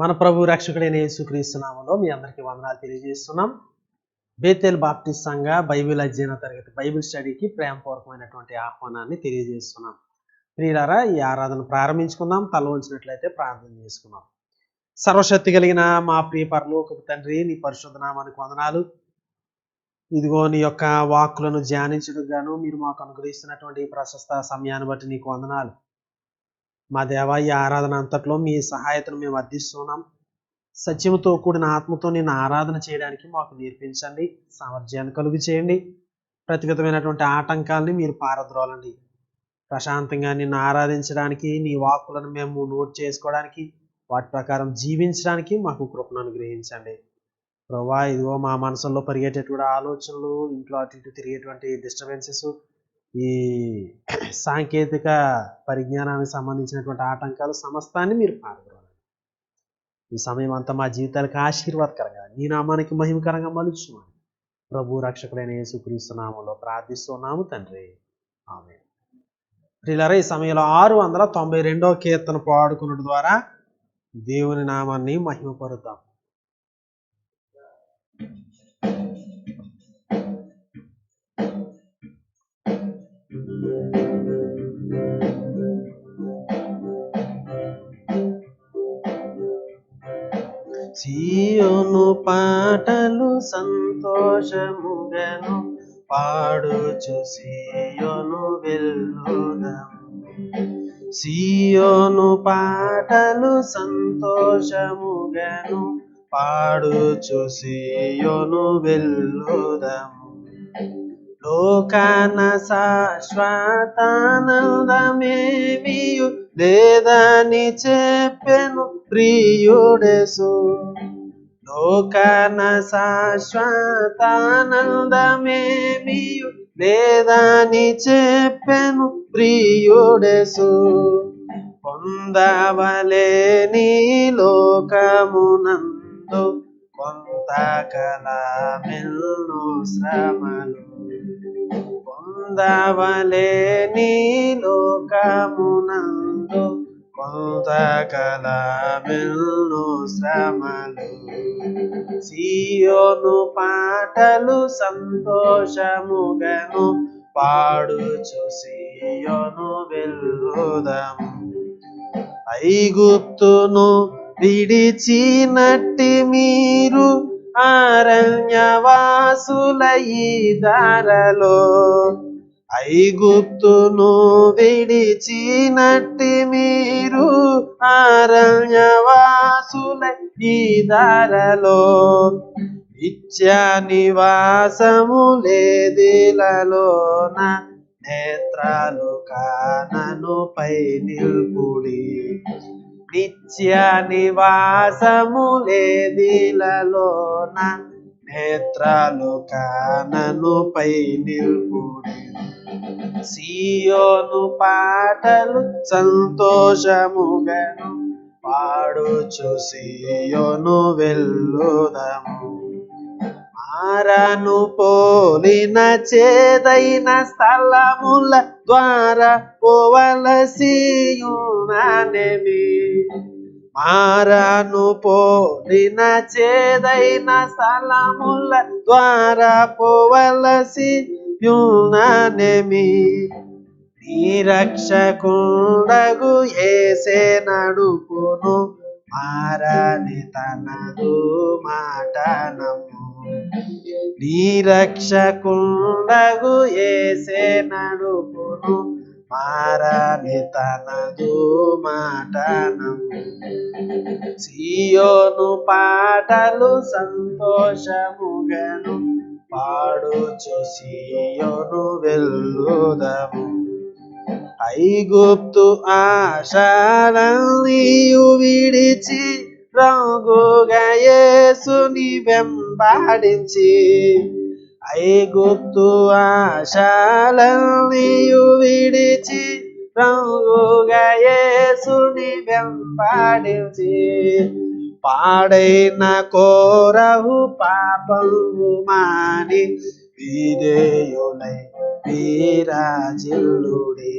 మన ప్రభు రక్షకుడైన యేసుక్రీస్తు నామములో మీ అందరికీ వందనాలు తెలియజేస్తున్నాం. బేతేల్ బాప్టిస్ట్ సంఘ బైబిల్ అధ్యయన తరగతి బైబిల్ స్టడీకి ప్రేమపూర్వకమైనటువంటి ఆహ్వానాన్ని తెలియజేస్తున్నాం. ప్రియులారా, ఈ ఆరాధన ప్రారంభించుకుందాం. తల వంచినట్లయితే ప్రార్థన చేసుకుందాం. సర్వశక్తి కలిగిన మా ప్రియ పరలోకపు తండ్రి, నీ పరిశుద్ధ నామానికి వందనాలు. ఇదిగో నీ యొక్క వాక్కులను ధ్యానించడం గాను మీరు మాకు అనుగ్రహిస్తున్నటువంటి ప్రశస్త సమయాన్ని బట్టి నీకు వందనాలు. మా దేవ, ఈ ఆరాధన అంతట్లో మీ సహాయతను మేము అర్థిస్తున్నాం. సత్యముతో కూడిన ఆత్మతో నిన్ను ఆరాధన చేయడానికి మాకు నేర్పించండి, సామర్థ్యాన్ని కలుగు చేయండి. ప్రతిగతమైనటువంటి ఆటంకాలని మీరు పారద్రోలండి. ప్రశాంతంగా నిన్ను ఆరాధించడానికి, నీ వాక్కులను మేము నోట్ చేసుకోవడానికి, వాటి ప్రకారం జీవించడానికి మాకు కృపను అనుగ్రహించండి. ప్రభువా, ఇదిగో మా మనసుల్లో పరిగేటటువంటి ఆలోచనలు, ఇంట్లో అటు ఇటు తిరిగేటువంటి డిస్టర్బెన్సెస్, ఈ సాంకేతిక పరిజ్ఞానానికి సంబంధించినటువంటి ఆటంకాలు సమస్తాన్ని మీరు పారద్రోలండి. ఈ సమయం అంతా మా జీవితాలకు ఆశీర్వాదకరంగా, నీ నామానికి మహిమకరంగా మలుచుమని ప్రభు రక్షకుడైన యేసుక్రీస్తు నామములో ప్రార్థిస్తున్నాము తండ్రి, ఆమేన్. ప్రియులారా, ఈ సమయంలో 692వ కీర్తన పాడుకున్నట్టు ద్వారా దేవుని నామాన్ని మహిమపరుద్దాం. సీయోను పాటలు సంతోషముగను పాడుచు సీయోను వెళ్ళుదాం. సీయోను పాటలు సంతోషముగను పాడుచు సీయోను వెళ్ళుదాం. లోకాన శాశ్వతానందమేమియు లేదని చెప్పెను ప్రియుడేసు. లోకాన శాశ్వతానందమేమియు లేదని చెప్పెను ప్రియుడేసు. పొందవలేని లోకమునందు కొంతకాలమెల్ను శ్రమలు. పొందవలేని లోకమునందు కొంతకాలమెల్ను శ్రమలు. సీయోను పాటలు సంతోషముగను పాడుచు సీయోను వెళ్ళుదాము. ఐగుప్తును విడిచినట్టి మీరు అరణ్యవాసులయి ధరలో. ఐగుప్తును విడిచినట్టి మీరు అరణ్యవాసులయి ధరలో. నిత్య నివాసము లేదిలలోన నేత్రాలు కానను పై నిల్పుడి. నిత్య నివాసము లేదిలలోన నేత్రాలు కానను పై నిల్పుడి. సీయోను పాటలు సంతోషముగను పాడుచు సీయోను వెళ్ళుదాము. మారను పోలిన చేదైన స్థలముల ద్వారా పోవలసియుననేమి. మారను పోలిన చేదైన స్థలముల ద్వారా పోవలసియుననేమి. నీ రక్షకుండగు యేసే నడుపును మారని తనదు మాట నమ్ము. నీ రక్షకుండగు యేసే నడుపును మారని తనదు మాట నమ్ము. సీయోను పాటలు సంతోషముగను పాడుచు సీయోను వెళ్ళుదాము. ఐగుప్తు ఆశలన్నీయు విడిచి రంగుగా యేసుని వెంబడించి. ఐగుప్తు ఆశలన్నీయు విడిచి రంగుగా యేసుని వెంబడించి. పాడైన కోరహు పాపము మాని విధేయులై వీరాజిల్లుడి.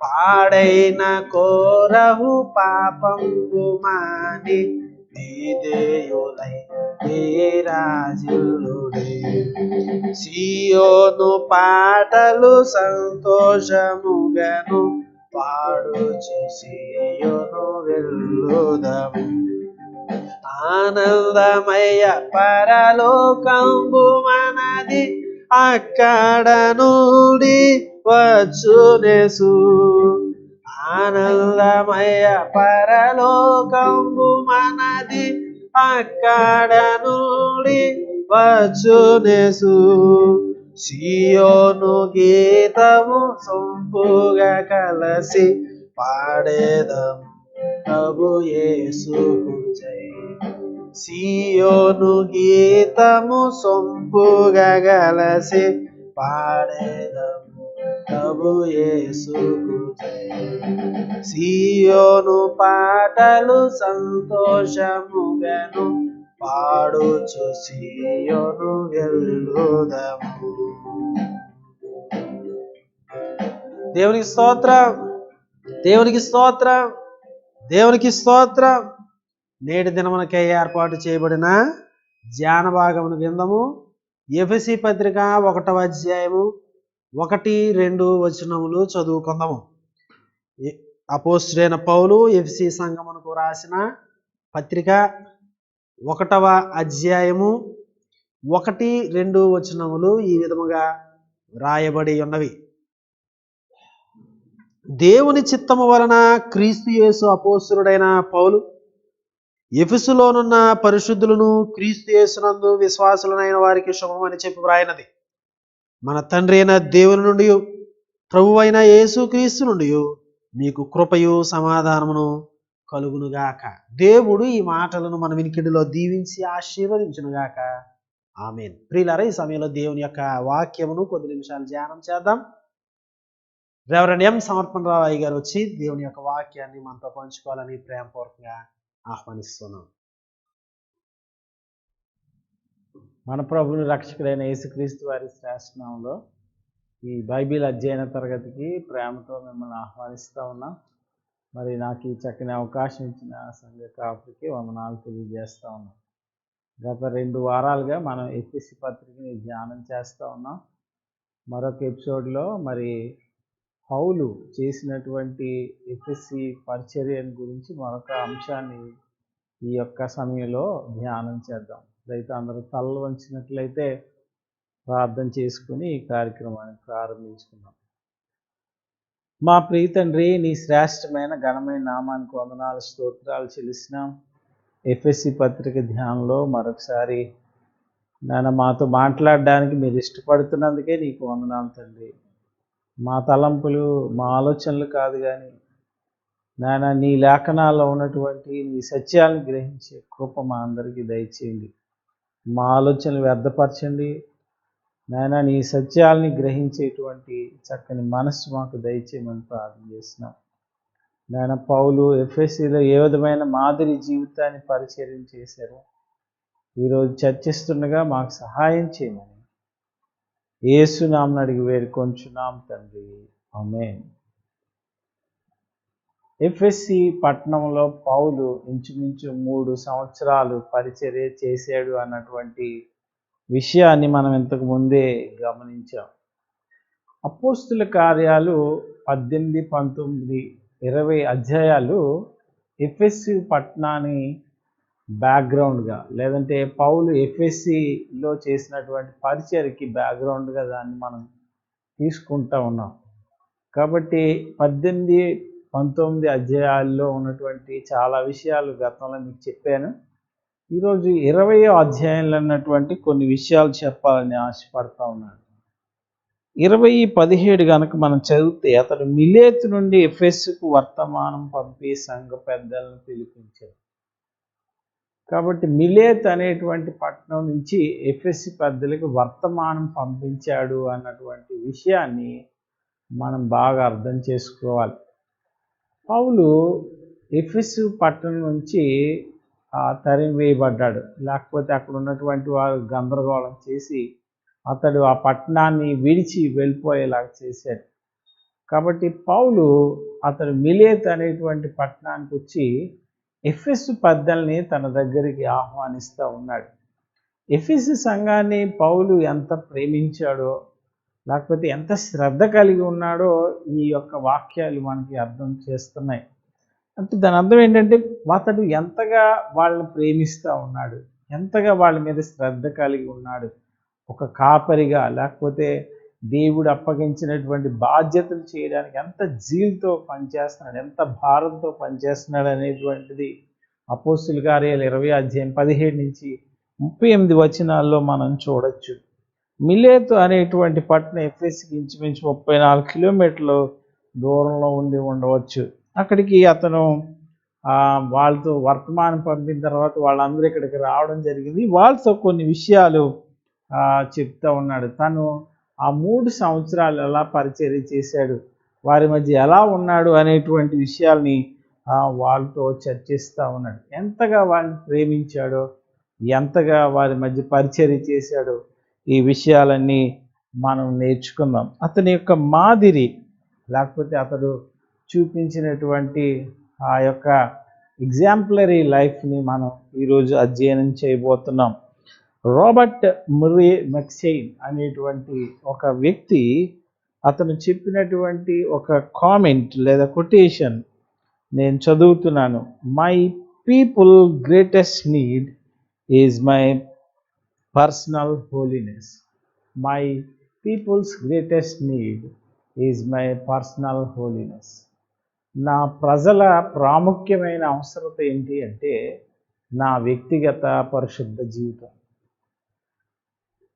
పాడైన కోరహు పాపంబు మాని విధేయులై విరాజిల్లుడి. సియోను పాటలు సంతోషముగను పాడుచు సియోను వెళ్ళుదము. ఆనందమయ పరలోకంబు మనది, అక్కడ నుండి వచ్చునేసు. ఆనందమయ పరలోకంబు మనది, అక్కడ నుండి వచ్చునేసు. సియోను గీతము సొంపుగా కలసి పాడేదము ప్రభు యేసుకు జై. సియోను గీతము సొంపుగా కలసి పాడేదము ప్రభు యేసుకు జై. సియోను పాటలు సంతోషముగను పాడుచు సియోను వెళ్ళుదము. దేవునికి స్తోత్రం, దేవునికి స్తోత్రం, దేవునికి స్తోత్రం. నేటి దినమునకై ఏర్పాటు చేయబడిన ధ్యాన భాగమును విందము. ఎఫెసీ పత్రిక 1వ అధ్యాయము 1-2 వచనములు చదువుకుందాము. అపోస్తలుడైన పౌలు ఎఫెసీ సంఘమునకు రాసిన పత్రిక 1వ అధ్యాయము 1-2 వచనములు ఈ విధముగా రాయబడి ఉన్నవి. దేవుని చిత్తము వలన క్రీస్తు యేసు అపోస్తలుడైన పౌలు ఎఫెసులోనున్న పరిశుద్ధులను క్రీస్తు యేసునందు విశ్వాసులైన వారికి శుభమని చెప్పి వ్రాయినది. మన తండ్రి అయిన దేవుని నుండి ప్రభువైన యేసు క్రీస్తు నుండి మీకు కృపయు సమాధానమును కలుగునుగాక. దేవుడు ఈ మాటలను మన వినికిడిలో దీవించి ఆశీర్వదించునుగాక. ఆమేన్. ప్రియులారా, ఈ సమయంలో దేవుని యొక్క వాక్యమును కొద్ది నిమిషాలు ధ్యానం చేద్దాం. రెవరెండ్ ఎం సమర్పణరావు అయ్య గారు వచ్చి దేవుని యొక్క వాక్యాన్ని మనతో పంచుకోవాలని ప్రేమపూర్వకంగా ఆహ్వానిస్తున్నాం. మన ప్రభుని రక్షకుడైన యేసుక్రీస్తు వారి శ్రేష్ఠనామంలో ఈ బైబిల్ అధ్యయన తరగతికి ప్రేమతో మిమ్మల్ని ఆహ్వానిస్తూ ఉన్నాం. మరి నాకు ఈ చక్కని అవకాశం ఇచ్చిన సంఘ కాపురికి వందనాలు తెలియజేస్తూ ఉన్నాం. గత 2 వారాలుగా మనం ఎఫెసీ పత్రికని ధ్యానం చేస్తూ ఉన్నాం. మరొక ఎపిసోడ్లో మరి పౌలు చేసినటువంటి ఎఫెసీ పరిచర్యను గురించి మరొక అంశాన్ని ఈ యొక్క సమయంలో ధ్యానం చేద్దాం. అయితే అందరూ తలలు వంచినట్లయితే ప్రార్థన చేసుకుని ఈ కార్యక్రమాన్ని ప్రారంభించుకున్నాం. మా ప్రియ తండ్రి, నీ శ్రేష్టమైన ఘనమైన నామానికి వందనాలు స్తోత్రాలు చెల్లిస్తున్నాం. ఎఫెసీ పత్రిక ధ్యానంలో మరొకసారి నాన్న మాతో మాట్లాడడానికి మీరు ఇష్టపడుతున్నందుకే నీకు వందనాలు తండ్రి. మా తలంపులు మా ఆలోచనలు కాదు కానీ నాయన నీ లేఖనాల్లో ఉన్నటువంటి నీ సత్యాలను గ్రహించే కృప మా అందరికీ దయచేయండి. మా ఆలోచనలు వ్యర్థపరచండి నాయన. నీ సత్యాలని గ్రహించేటువంటి చక్కని మనస్సు మాకు దయచేయమని ప్రార్థన చేస్తున్నాం. నాయన పౌలు ఎఫెసీలో ఏ విధమైన మాదిరి జీవితాన్ని పరిచర్య చేశారు ఈరోజు చర్చిస్తుండగా మాకు సహాయం చేయమని యేసు నామమున అడిగి వేడుకొంచున్నాం తండ్రి. ఆమేన్. ఎఫెసీ పట్టణంలో పౌలు ఇంచుమించు 3 సంవత్సరాలు పరిచర్య చేశాడు అన్నటువంటి విషయాన్ని మనం ఇంతకు ముందే గమనించాం. అపోస్తుల కార్యాలు 18, 19, 20 అధ్యాయాలు ఎఫెసీ పట్టణాన్ని బ్యాక్గ్రౌండ్గా, లేదంటే పౌలు ఎఫెసీలో చేసినటువంటి పరిచర్యకి బ్యాక్గ్రౌండ్గా దాన్ని మనం తీసుకుంటూ ఉన్నాం. కాబట్టి 18, 19 అధ్యాయాల్లో ఉన్నటువంటి చాలా విషయాలు గతంలో మీకు చెప్పాను. ఈరోజు 20వ అధ్యాయంలో ఉన్నటువంటి కొన్ని విషయాలు చెప్పాలని ఆశపడతా ఉన్నాను. 20:17 కనుక మనం చదివితే, అతడు మిలేతు నుండి ఎఫెసుకు వర్తమానం పంపి సంఘ పెద్దలను పిలిపించాడు. కాబట్టి మిలేత్ అనేటువంటి పట్టణం నుంచి ఎఫెసీ పెద్దలకు వర్తమానం పంపించాడు అన్నటువంటి విషయాన్ని మనం బాగా అర్థం చేసుకోవాలి. పౌలు ఎఫెసు పట్టణం నుంచి తరిమి వేయబడ్డాడు. లేకపోతే అక్కడ ఉన్నటువంటి వారు గందరగోళం చేసి అతడు ఆ పట్టణాన్ని విడిచి వెళ్ళిపోయేలాగా చేశాడు. కాబట్టి పౌలు అతడు మిలేత్ అనేటువంటి పట్టణానికి వచ్చి ఎఫెసు పెద్దల్ని తన దగ్గరికి ఆహ్వానిస్తూ ఉన్నాడు. ఎఫెసు సంఘాన్ని పౌలు ఎంత ప్రేమించాడో, లేకపోతే ఎంత శ్రద్ధ కలిగి ఉన్నాడో ఈ యొక్క వాక్యాలు మనకి అర్థం చేస్తున్నాయి. అంటే దాని అర్థం ఏంటంటే అతడు ఎంతగా వాళ్ళని ప్రేమిస్తూ ఉన్నాడు, ఎంతగా వాళ్ళ మీద శ్రద్ధ కలిగి ఉన్నాడు. ఒక కాపరిగా, లేకపోతే దేవుడు అప్పగించినటువంటి బాధ్యతలు చేయడానికి ఎంత జీల్తో పనిచేస్తున్నాడు, ఎంత భారంతో పనిచేస్తున్నాడు అనేటువంటిది అపోస్తుల కార్యాలు 20 అధ్యాయం 17 నుంచి 38 వచనాల్లో మనం చూడొచ్చు. మిలేతు అనేటువంటి పట్టణం ఎఫెసుకి ఇంచుమించు 34 కిలోమీటర్లు దూరంలో ఉండవచ్చు. అక్కడికి అతను వాళ్ళతో వర్తమానం పంపిన తర్వాత వాళ్ళందరూ ఇక్కడికి రావడం జరిగింది. వాళ్ళతో కొన్ని విషయాలు చెప్తా ఉన్నాడు. తను ఆ 3 సంవత్సరాలు ఎలా పరిచర్య చేశాడు, వారి మధ్య ఎలా ఉన్నాడు అనేటువంటి విషయాల్ని వాళ్ళతో చర్చిస్తూ ఉన్నాడు. ఎంతగా వాళ్ళని ప్రేమించాడో, ఎంతగా వారి మధ్య పరిచర్య చేశాడో ఈ విషయాలన్నీ మనం నేర్చుకుందాం. అతని యొక్క మాదిరి, లేకపోతే అతడు చూపించినటువంటి ఆ యొక్క ఎగ్జాంపులరీ లైఫ్ని మనం ఈరోజు అధ్యయనం చేయబోతున్నాం. రాబర్ట్ ముర్రే మెక్సెయిన్ అనేటువంటి ఒక వ్యక్తి అతను చెప్పినటువంటి ఒక కామెంట్ లేదా కొటేషన్ నేను చదువుతున్నాను. My people greatest need is my personal holiness. My people's greatest need is my personal holiness. నా ప్రజల ప్రాముఖ్యమైన అవసరత ఏంటి అంటే నా వ్యక్తిగత పరిశుద్ధ జీవితం.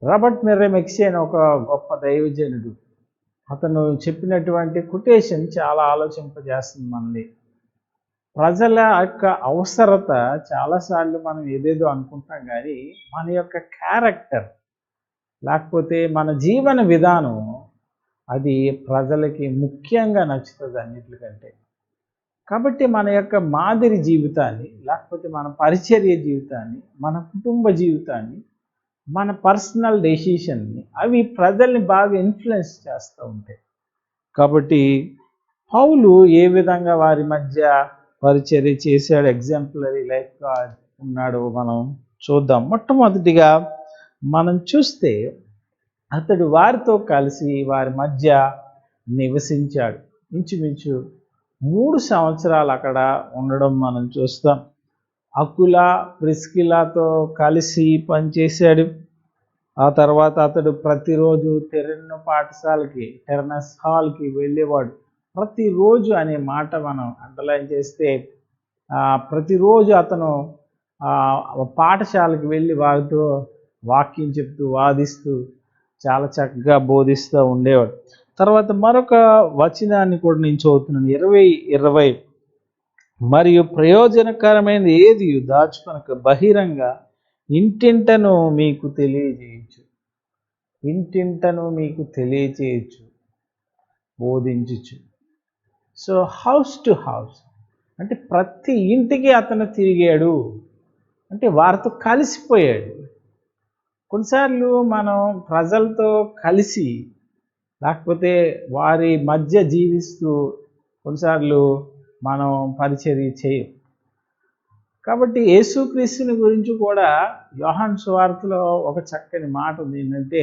రాబర్ట్ ముర్రే మెక్సెయిన్ ఒక గొప్ప దైవజనుడు. అతను చెప్పినటువంటి కొటేషన్ చాలా ఆలోచింపజేస్తుంది మనల్ని. ప్రజల యొక్క అవసరత చాలాసార్లు మనం ఏదేదో అనుకుంటాం, కానీ మన యొక్క క్యారెక్టర్, లేకపోతే మన జీవన విధానం అది ప్రజలకి ముఖ్యంగా నచ్చుతుంది అన్నిటికంటే. కాబట్టి మన యొక్క మాదిరి జీవితాన్ని, లేకపోతే మన పరిచర్య జీవితాన్ని, మన కుటుంబ జీవితాన్ని, మన పర్సనల్ డెసిషన్ని అవి ప్రజల్ని బాగా ఇన్ఫ్లుయెన్స్ చేస్తూ ఉంటాయి. కాబట్టి పౌలు ఏ విధంగా వారి మధ్య పరిచర్య చేశాడు, ఎగ్జాంపులరీ లైఫ్గా ఉన్నాడో మనం చూద్దాం. మొట్టమొదటిగా మనం చూస్తే అతడు వారితో కలిసి వారి మధ్య నివసించాడు. ఇంచుమించు 3 సంవత్సరాలు అక్కడ ఉండడం మనం చూస్తాం. అకుల ప్రిస్కిలాతో కలిసి పనిచేశాడు. ఆ తర్వాత అతడు ప్రతిరోజు టెర్నస్ హాల్కి వెళ్ళేవాడు. ప్రతిరోజు అనే మాట మనం అండర్లైన్ చేస్తే ప్రతిరోజు అతను పాఠశాలకు వెళ్ళి వారితో వాక్యం చెప్తూ, వాదిస్తూ చాలా చక్కగా బోధిస్తూ ఉండేవాడు. తర్వాత మరొక వచనాన్ని కూడా నేను చదువుతున్నాను, 20:20. మరియు ప్రయోజనకరమైన ఏది దాచుకొనక బహిరంగ ఇంటింటను మీకు తెలియజేయచ్చు, ఇంటింటను మీకు తెలియజేయచ్చు, బోధించచ్చు. సో హౌస్ టు హౌస్ అంటే ప్రతి ఇంటికి అతను తిరిగాడు, అంటే వారితో కలిసిపోయాడు. కొన్నిసార్లు మనం ప్రజలతో కలిసి, లేకపోతే వారి మధ్య జీవిస్తూ కొన్నిసార్లు మనం పరిచర్య చేయం. కాబట్టి యేసుక్రీస్తుని గురించి కూడా యోహాను సువార్తలో ఒక చక్కని మాట ఉంది, ఏంటంటే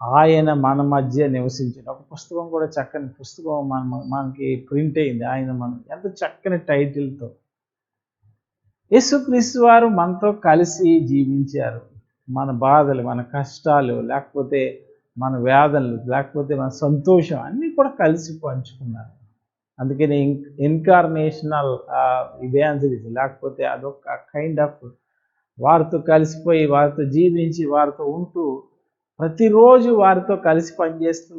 ఆయన మన మధ్య నివసించిన ఒక పుస్తకం కూడా, చక్కని పుస్తకం మనకి ప్రింట్ అయింది. ఆయన ఎంత చక్కని టైటిల్తో. యేసుక్రీస్తు వారు మనతో కలిసి జీవించారు. మన బాధలు, మన కష్టాలు, లేకపోతే మన వేదనలు, లేకపోతే మన సంతోషం అన్నీ కూడా కలిసి పంచుకున్నారు. అందుకని ఇన్కార్నేషనల్ ఇవాంజలిజం, లేకపోతే అదొక కైండ్ ఆఫ్ వారితో కలిసిపోయి, వారితో జీవించి, వారితో ఉంటూ, ప్రతిరోజు వారితో కలిసి పనిచేస్తూ,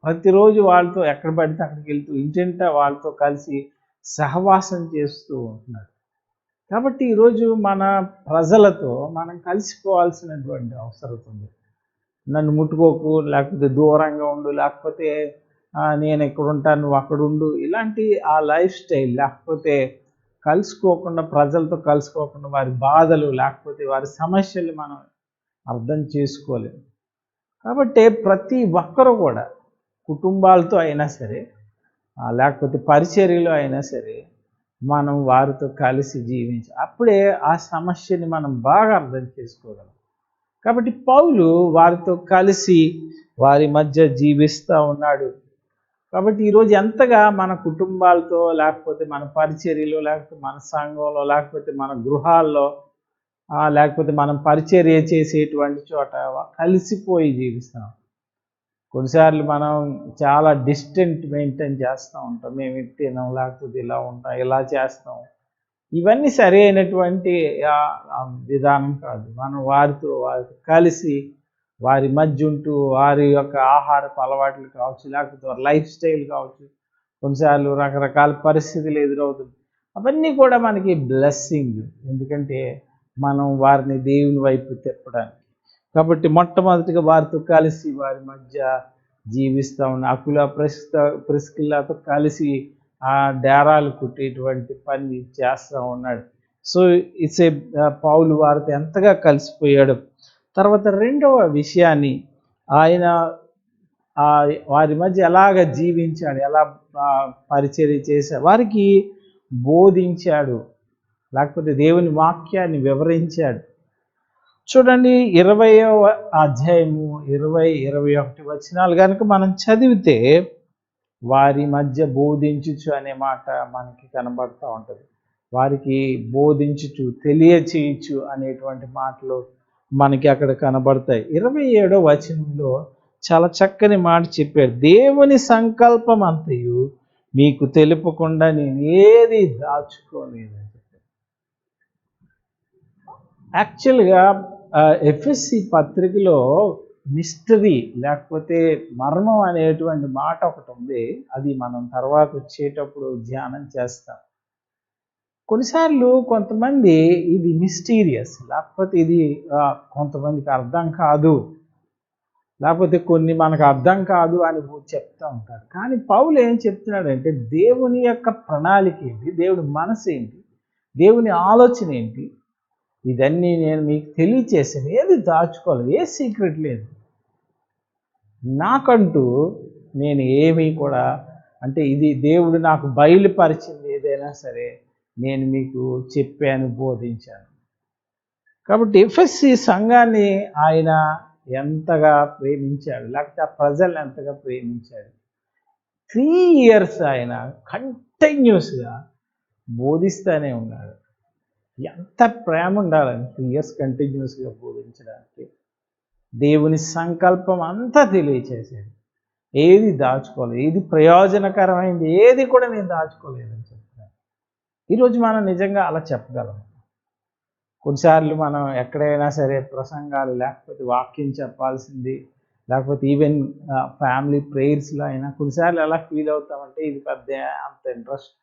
ప్రతిరోజు వాళ్ళతో ఎక్కడ పడితే అక్కడికి వెళ్తూ, ఇంటింటా వాళ్ళతో కలిసి సహవాసం చేస్తూ ఉంటున్నాడు. కాబట్టి ఈరోజు మన ప్రజలతో మనం కలిసిపోవాల్సినటువంటి అవసరం ఉంది. నన్ను ముట్టుకోకు, లేకపోతే దూరంగా ఉండు, లేకపోతే నేను ఎక్కడ ఉంటాను నువ్వు అక్కడ ఉండు, ఇలాంటి ఆ లైఫ్ స్టైల్, లేకపోతే కలుసుకోకుండా, ప్రజలతో కలుసుకోకుండా వారి బాధలు, లేకపోతే వారి సమస్యలు మనం అర్థం చేసుకోలేము. కాబట్టి ప్రతి ఒక్కరూ కూడా కుటుంబాలతో అయినా సరే, లేకపోతే పరిచర్యలో అయినా సరే మనం వారితో కలిసి అప్పుడే ఆ సమస్యని మనం బాగా అర్థం చేసుకోగలం. కాబట్టి పౌలు వారితో కలిసి వారి మధ్య జీవిస్తూ ఉన్నాడు. కాబట్టి ఈరోజు ఎంతగా మన కుటుంబాలతో, లేకపోతే మన పరిచర్యలో, లేకపోతే మన సంఘంలో, లేకపోతే మన గృహాల్లో, లేకపోతే మనం పరిచర్య చేసేటువంటి చోట కలిసిపోయి జీవిస్తాం. కొన్నిసార్లు మనం చాలా డిస్టెంట్ మెయింటైన్ చేస్తూ ఉంటాం. మేము ఇది తినాం, లేకపోతే ఇలా ఉంటాం, ఇలా చేస్తాం. ఇవన్నీ సరి అయినటువంటి విధానం కాదు. మనం వారితో కలిసి వారి మధ్య ఉంటూ వారి యొక్క ఆహారపు అలవాట్లు కావచ్చు, లేకపోతే వారి లైఫ్ స్టైల్ కావచ్చు, కొన్నిసార్లు రకరకాల పరిస్థితులు ఎదురవుతుంది. అవన్నీ కూడా మనకి బ్లెస్సింగ్, ఎందుకంటే మనం వారిని దేవుని వైపు తిప్పడానికి. కాబట్టి మొట్టమొదటిగా వారితో కలిసి వారి మధ్య జీవిస్తూ ఉన్న అకుల ప్రిస్కిల్లాతో కలిసి ఆ డేరాలు కుట్టేటువంటి పని చేస్తూ ఉన్నాడు. సో ఇట్స్ ఏ పౌలు వారితో ఎంతగా కలిసిపోయాడు. తర్వాత రెండవ విషయాన్ని ఆయన వారి మధ్య ఎలాగ జీవించాడు, ఎలా పరిచర్య చేశాడు, వారికి బోధించాడు, లేకపోతే దేవుని వాక్యాన్ని వివరించాడు. చూడండి 20వ అధ్యాయము 20-21 వచనాలు కనుక మనం చదివితే వారి మధ్య బోధించుచు అనే మాట మనకి కనబడుతూ ఉంటుంది. వారికి బోధించుచు, తెలియచేయచ్చు అనేటువంటి మాటలు మనకి అక్కడ కనబడతాయి. 27వ వచనంలో చాలా చక్కని మాట చెప్పాడు. దేవుని సంకల్పం అంతయు మీకు తెలుపకుండా నేను ఏది దాచుకోలేదని చెప్పాడు. యాక్చువల్గా ఎఫ్ఎస్సి పత్రికలో మిస్టరీ లేకపోతే మర్మం అనేటువంటి మాట ఒకటి ఉంది. అది మనం తర్వాత వచ్చేటప్పుడు ధ్యానం చేస్తాం. కొన్నిసార్లు కొంతమంది ఇది మిస్టీరియస్, లేకపోతే ఇది కొంతమందికి అర్థం కాదు, లేకపోతే కొన్ని మనకు అర్థం కాదు అని చెప్తూ ఉంటారు. కానీ పౌలు ఏం చెప్తున్నాడంటే దేవుని యొక్క ప్రణాళిక ఏంటి, దేవుని మనసు ఏంటి, దేవుని ఆలోచన ఏంటి, ఇదన్నీ నేను మీకు తెలియచేసాను. ఏది దాచుకోలేదు, ఏ సీక్రెట్ లేదు. నాకంటూ నేను ఏమీ కూడా, అంటే ఇది దేవుడు నాకు బయలుపరిచింది ఏదైనా సరే నేను మీకు చెప్పాను, బోధించాను. కాబట్టి ఎఫ్ఎస్సి సంఘాన్ని ఆయన ఎంతగా ప్రేమించాడు, లేకపోతే ఆ ప్రజల్ని ఎంతగా ప్రేమించాడు. 3 years ఆయన కంటిన్యూస్గా బోధిస్తూనే ఉన్నాడు. ఎంత ప్రేమ ఉండాలని 3 years కంటిన్యూస్గా బోధించడానికి. దేవుని సంకల్పం అంతా తెలియచేసాడు. ఏది దాచుకోలేదు, ఏది ప్రయోజనకరమైంది ఏది కూడా నేను దాచుకోలేదని చెప్తున్నాను. ఈరోజు మనం నిజంగా అలా చెప్పగలం. కొన్నిసార్లు మనం ఎక్కడైనా సరే ప్రసంగాలు, లేకపోతే వాక్యం చెప్పాల్సింది, లేకపోతే ఈవెన్ ఫ్యామిలీ ప్రేయర్స్లో అయినా కొన్నిసార్లు ఎలా ఫీల్ అవుతామంటే ఇది పెద్ద అంత ఇంట్రెస్ట్,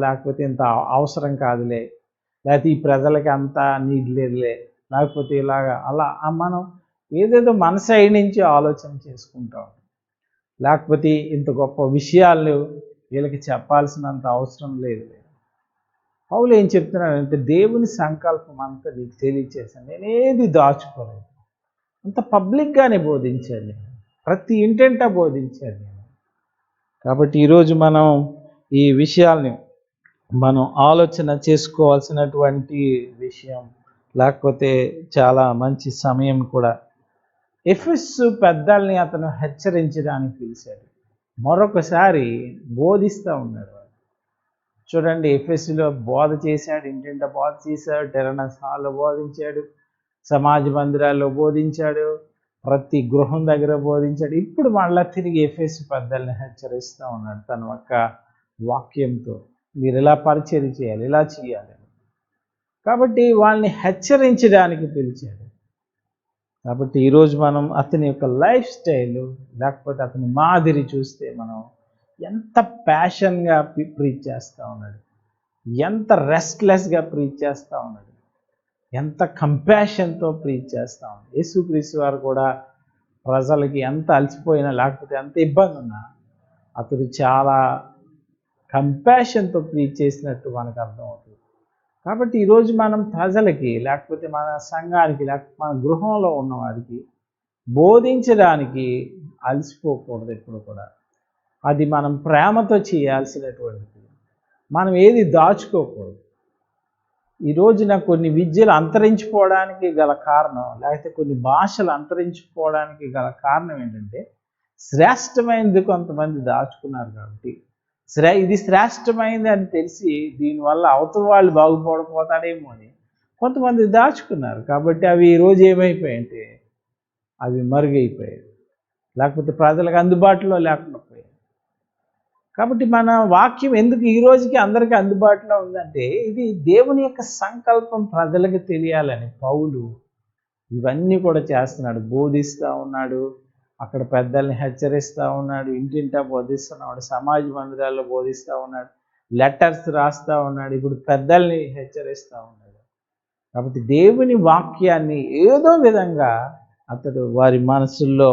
లేకపోతే ఇంత అవసరం కాదులే, లేకపోతే ఈ ప్రజలకి అంత నీడ్ లేదులే, లేకపోతే ఇలాగా అలా మనం ఏదేదో మన సైడ్ నుంచి ఆలోచన చేసుకుంటాం. లేకపోతే ఇంత గొప్ప విషయాలు వీళ్ళకి చెప్పాల్సినంత అవసరం లేదు. పౌలు ఏం చెప్తున్నాడంటే దేవుని సంకల్పం అంతా నీకు తెలియచేశాను, నేనేది దాచుకోలేదు, అంత పబ్లిక్గానే బోధించాను నేను, ప్రతి ఇంటెంటా బోధించాను నేను. కాబట్టి ఈరోజు మనం ఈ విషయాల్ని మనం ఆలోచన చేసుకోవాల్సినటువంటి విషయం, లేకపోతే చాలా మంచి సమయం కూడా. ఎఫెసు పెద్దల్ని అతను హెచ్చరించడానికి పిలిచాడు, మరొకసారి బోధిస్తూ ఉన్నాడు. చూడండి, ఎఫెసులో బోధ చేశాడు, ఇంటింట బోధ చేశాడు, టెరనస్ హాల్లో బోధించాడు, సమాజ మందిరాల్లో బోధించాడు, ప్రతి గృహం దగ్గర బోధించాడు. ఇప్పుడు మళ్ళీ తిరిగి ఎఫెసు పెద్దల్ని హెచ్చరిస్తూ ఉన్నాడు తన యొక్క వాక్యంతో. మీరు ఇలా పరిచర్య చేయాలి, ఇలా చేయాలి. కాబట్టి వాళ్ళని హెచ్చరించడానికి పిలిచాడు. కాబట్టి ఈరోజు మనం అతని యొక్క లైఫ్ స్టైల్, లేకపోతే అతని మాదిరి చూస్తే మనం ఎంత ప్యాషన్గా ప్రీచ్ చేస్తూ ఉన్నాడు, ఎంత రెస్ట్లెస్గా ప్రీచ్ చేస్తూ ఉన్నాడు, ఎంత కంపాషన్తో ప్రీచ్ చేస్తూ ఉన్నాడు. యేసుక్రీస్తు వారు కూడా ప్రజలకి ఎంత అలసిపోయినా, లేకపోతే ఎంత ఇబ్బంది ఉన్నా అతడు చాలా కంపాషన్తో ప్రీచ్ చేసినట్టు మనకు అర్థమవుతుంది. కాబట్టి ఈరోజు మనం ప్రజలకి, లేకపోతే మన సంఘానికి, లేకపోతే మన గృహంలో ఉన్న వారికి బోధించడానికి అలసిపోకూడదు ఎప్పుడు కూడా. అది మనం ప్రేమతో చేయాల్సినటువంటిది. మనం ఏది దాచుకోకూడదు. ఈ రోజున కొన్ని విద్యలు అంతరించిపోవడానికి గల కారణం, లేకపోతే కొన్ని భాషలు అంతరించిపోవడానికి గల కారణం ఏంటంటే, శ్రేష్టమైనది కొంతమంది దాచుకున్నారు కాబట్టి, ఇది శ్రేష్టమైనది అని తెలిసి దీనివల్ల అవతల వాళ్ళు బాగుపడిపోతాడేమో అని కొంతమంది దాచుకున్నారు. కాబట్టి అవి ఈరోజు ఏమైపోయాయంటే అవి మరుగైపోయాయి, లేకపోతే ప్రజలకు అందుబాటులో లేకుండా పోయాయి. కాబట్టి మన వాక్యం ఎందుకు ఈ రోజుకి అందరికీ అందుబాటులో ఉందంటే, ఇది దేవుని యొక్క సంకల్పం ప్రజలకు తెలియాలని పౌలు ఇవన్నీ కూడా చేస్తున్నాడు. బోధిస్తూ ఉన్నాడు, అక్కడ పెద్దల్ని హెచ్చరిస్తూ ఉన్నాడు, ఇంటింటా బోధిస్తున్నాడు, సమాజ మందిరాల్లో బోధిస్తూ ఉన్నాడు, లెటర్స్ రాస్తూ ఉన్నాడు, ఇప్పుడు పెద్దల్ని హెచ్చరిస్తూ ఉన్నాడు. కాబట్టి దేవుని వాక్యాన్ని ఏదో విధంగా అతడు వారి మనసుల్లో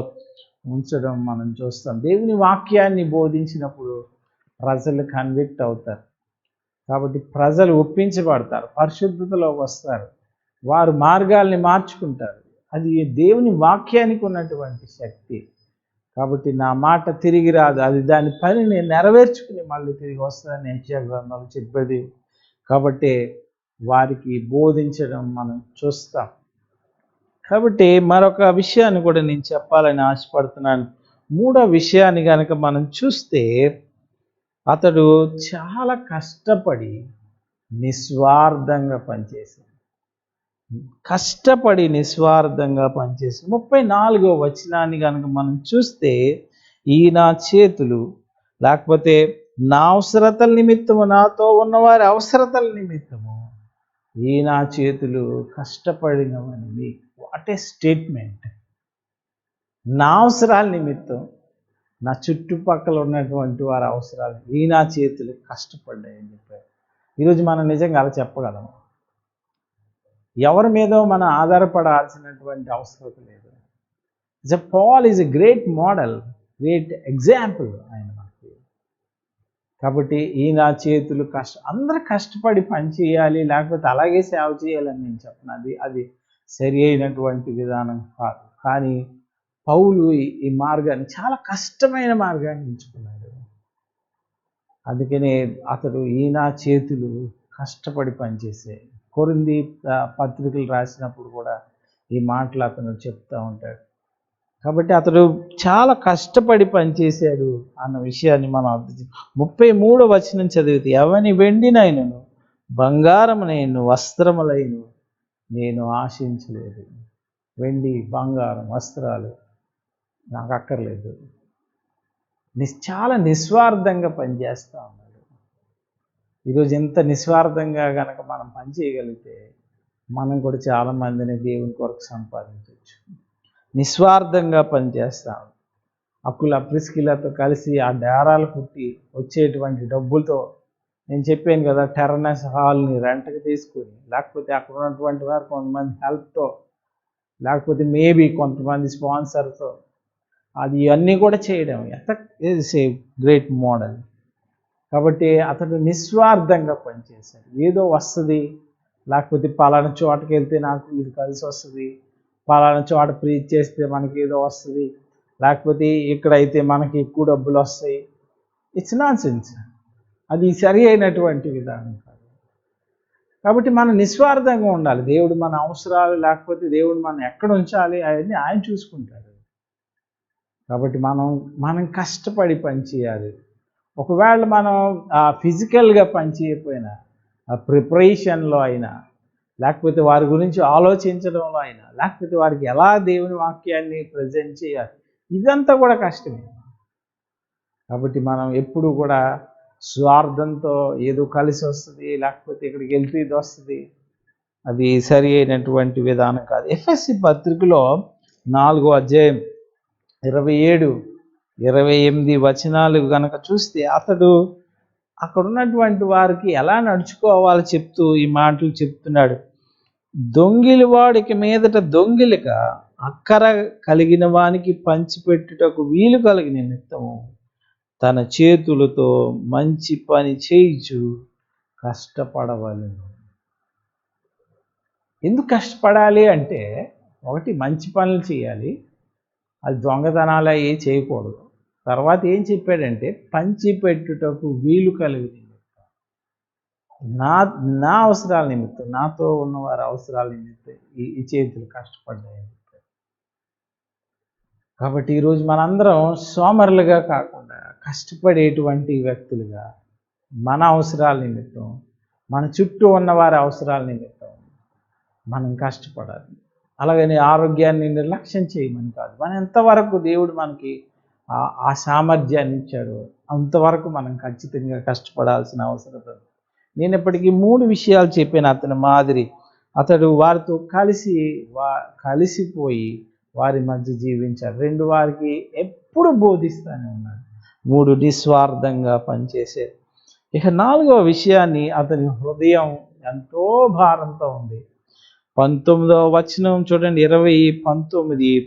ఉంచడం మనం చూస్తాం. దేవుని వాక్యాన్ని బోధించినప్పుడు ప్రజలు కన్విక్ట్ అవుతారు. కాబట్టి ప్రజలు ఒప్పించబడతారు, పరిశుద్ధతలో వస్తారు, వారు మార్గాల్ని మార్చుకుంటారు. అది దేవుని వాక్యానికి ఉన్నటువంటి శక్తి. కాబట్టి నా మాట తిరిగి రాదు, అది దాని పనిని నెరవేర్చుకుని మళ్ళీ తిరిగి వస్తుందని యెషయా గ్రంథంలో చెప్పేది. కాబట్టి వారికి బోధించడం మనం చూస్తాం. కాబట్టి మరొక విషయాన్ని కూడా నేను చెప్పాలని ఆశపడుతున్నాను. మూడో విషయాన్ని కనుక మనం చూస్తే, అతడు చాలా కష్టపడి నిస్వార్థంగా పనిచేశాడు. కష్టపడి నిస్వార్థంగా పనిచేసి 34వ వచనాన్ని కనుక మనం చూస్తే, ఈ నా చేతులు, లేకపోతే నా అవసరతల నిమిత్తము, నాతో ఉన్నవారి అవసరతల నిమిత్తము ఈ నా చేతులు కష్టపడినవని. What a statement! నా అవసరాల నిమిత్తం, నా చుట్టుపక్కల ఉన్నటువంటి వారి అవసరాలు ఈ నా చేతులు కష్టపడ్డాయని చెప్పారు. ఈరోజు మనం నిజంగా అలా చెప్పగలం. ఎవరి మీదో మనం ఆధారపడాల్సినటువంటి అవసరం లేదు. Paul is a great model, great example ఆయన మనకి. కాబట్టి ఈ నా చేతులు అందరూ కష్టపడి పని చేయాలి, లేకపోతే అలాగే సేవ చేయాలని నేను చెప్పను. అది సరి అయినటువంటి విధానం కాదు. కానీ పౌలు ఈ మార్గాన్ని, చాలా కష్టమైన మార్గాన్ని ఎంచుకున్నాడు. అందుకనే అతడు ఈ నా చేతులు కష్టపడి పనిచేసాయి. కొరింథీ పత్రికలు రాసినప్పుడు కూడా ఈ మాటలు అతను చెప్తూ ఉంటాడు. కాబట్టి అతడు చాలా కష్టపడి పనిచేశాడు అన్న విషయాన్ని మనం అర్థం చేయాలి. 33వ వచనం చదివితే, ఎవని వెండినైనను బంగారమునైను వస్త్రములైను నేను ఆశించలేదు. వెండి, బంగారం, వస్త్రాలు నాకు అక్కర్లేదు. చాలా నిస్వార్థంగా పనిచేస్తూ ఉన్నాడు. ఈరోజు ఎంత నిస్వార్థంగా కనుక మనం పని చేయగలిగితే మనం కూడా చాలామందిని దేవుని కొరకు సంపాదించవచ్చు. నిస్వార్థంగా పనిచేస్తాం. అకుల ప్రిస్కిలతో కలిసి ఆ డేరాలు కుట్టి వచ్చేటువంటి డబ్బులతో, నేను చెప్పాను కదా, టెర్నస్ హాల్ని రెంట్కి తీసుకుని, లేకపోతే అక్కడ ఉన్నటువంటి వారు కొంతమంది హెల్ప్తో, లేకపోతే మేబీ కొంతమంది స్పాన్సర్తో, అది అన్నీ కూడా చేయడం ఈజ్ ఏ గ్రేట్ మోడల్. కాబట్టి అతడు నిస్వార్థంగా పనిచేశాడు. ఏదో వస్తుంది, లేకపోతే పలానా చోటకి వెళ్తే నాకు ఇది కలిసి వస్తుంది, పలానా చోట ప్రీచ్ చేస్తే మనకి ఏదో వస్తుంది, లేకపోతే ఇక్కడైతే మనకి ఎక్కువ డబ్బులు వస్తాయి. It's nonsense. అది సరి అయినటువంటి విధానం కాదు. కాబట్టి మనం నిస్వార్థంగా ఉండాలి. దేవుడు మన అవసరాలు, లేకపోతే దేవుడు మనం ఎక్కడ ఉంచాలి అవన్నీ ఆయన చూసుకుంటాడు. కాబట్టి మనం కష్టపడి పని చేయాలి. ఒకవేళ మనం ఫిజికల్గా పని చేయకపోయినా, ఆ ప్రిపరేషన్లో అయినా, లేకపోతే వారి గురించి ఆలోచించడంలో అయినా, లేకపోతే వారికి ఎలా దేవుని వాక్యాన్ని ప్రజెంట్ చేయాలి, ఇదంతా కూడా కష్టమే. కాబట్టి మనం ఎప్పుడు కూడా స్వార్థంతో ఏదో కలిసి వస్తుంది, లేకపోతే ఇక్కడికి వెళ్తే ఇది వస్తుంది, అది సరి అయినటువంటి విధానం కాదు. ఎఫెసీ పత్రికలో 4వ అధ్యాయం 27-28 వచనాలు కనుక చూస్తే, అతడు అక్కడ ఉన్నటువంటి వారికి ఎలా నడుచుకోవాలో చెప్తూ ఈ మాటలు చెప్తున్నాడు. దొంగిలి వాడికి మీదట దొంగిలిక, అక్కర కలిగిన వానికి పంచిపెట్టుటకు వీలు కలిగిన నిమిత్తము తన చేతులతో మంచి పని చేయించు కష్టపడవలెను. ఎందుకు కష్టపడాలి అంటే, ఒకటి మంచి పనులు చేయాలి, అది దొంగతనాలు అవి చేయకూడదు. తర్వాత ఏం చెప్పాడంటే పంచిపెట్టుటకు వీలు కలిగి నా నా అవసరాల నిమిత్తం, నాతో ఉన్నవారి అవసరాల నిమిత్తం ఈ చేతులు కష్టపడ్డాయని చెప్పారు. కాబట్టి ఈరోజు మనందరం సోమరులుగా కాకుండా కష్టపడేటువంటి వ్యక్తులుగా మన అవసరాల నిమిత్తం, మన చుట్టూ ఉన్నవారి అవసరాల నిమిత్తం మనం కష్టపడాలి. అలాగని ఆరోగ్యాన్ని నిర్లక్ష్యం చేయమని కాదు. మనం ఎంతవరకు దేవుడు మనకి ఆ సామర్థ్యాన్ని ఇచ్చాడో అంతవరకు మనం ఖచ్చితంగా కష్టపడాల్సిన అవసరం ఉంది. నేను ఇప్పటికీ 3 విషయాలు చెప్పాను అతని మాదిరి. అతడు వారితో కలిసిపోయి వారి మధ్య జీవించాడు. 2 వారికి ఎప్పుడు బోధిస్తూనే ఉన్నాడు. 3 నిస్వార్థంగా పనిచేసే. ఇక 4వ విషయాన్ని అతని హృదయం ఎంతో భారంతో ఉంది. 19వ వచనం చూడండి, 20:19.